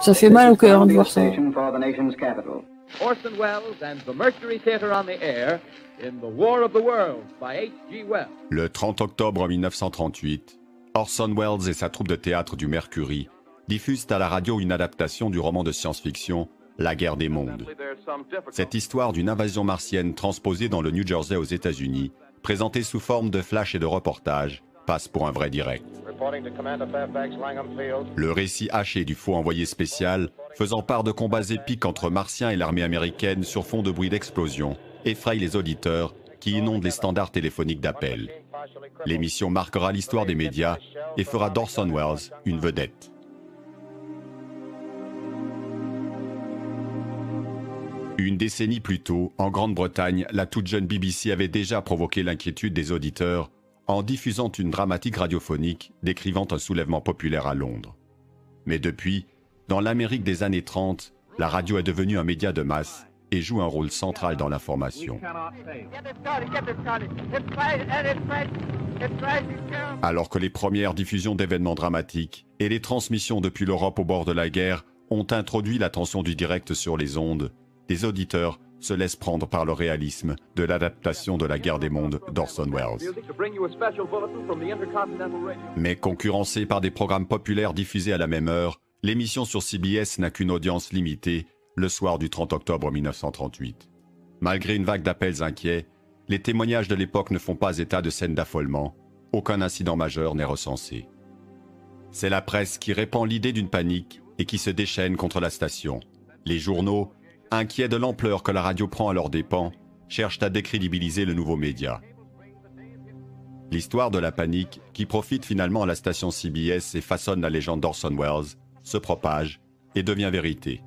Ça fait mal au cœur de voir ça. Orson Welles and the Mercury Theatre on the air in The War of the Worlds by H.G. Wells. Le 30 octobre 1938, Orson Welles et sa troupe de théâtre du Mercury diffusent à la radio une adaptation du roman de science-fiction La guerre des mondes. Cette histoire d'une invasion martienne transposée dans le New Jersey aux États-Unis, présentée sous forme de flash et de reportage, passe pour un vrai direct. Le récit haché du faux envoyé spécial, faisant part de combats épiques entre martiens et l'armée américaine sur fond de bruit d'explosion, effraie les auditeurs qui inondent les standards téléphoniques d'appel. L'émission marquera l'histoire des médias et fera d'Orson Welles une vedette. Une décennie plus tôt, en Grande-Bretagne, la toute jeune BBC avait déjà provoqué l'inquiétude des auditeurs en diffusant une dramatique radiophonique décrivant un soulèvement populaire à Londres. Mais depuis, dans l'Amérique des années 30, la radio est devenue un média de masse et joue un rôle central dans l'information. Alors que les premières diffusions d'événements dramatiques et les transmissions depuis l'Europe au bord de la guerre ont introduit l'attention du direct sur les ondes, les auditeurs se laissent prendre par le réalisme de l'adaptation de La guerre des mondes d'Orson Welles. Mais concurrencée par des programmes populaires diffusés à la même heure, l'émission sur CBS n'a qu'une audience limitée le soir du 30 octobre 1938. Malgré une vague d'appels inquiets, les témoignages de l'époque ne font pas état de scènes d'affolement. Aucun incident majeur n'est recensé. C'est la presse qui répand l'idée d'une panique et qui se déchaîne contre la station. Les journaux, inquiets de l'ampleur que la radio prend à leurs dépens, cherchent à décrédibiliser le nouveau média. L'histoire de la panique, qui profite finalement à la station CBS et façonne la légende d'Orson Welles, se propage et devient vérité.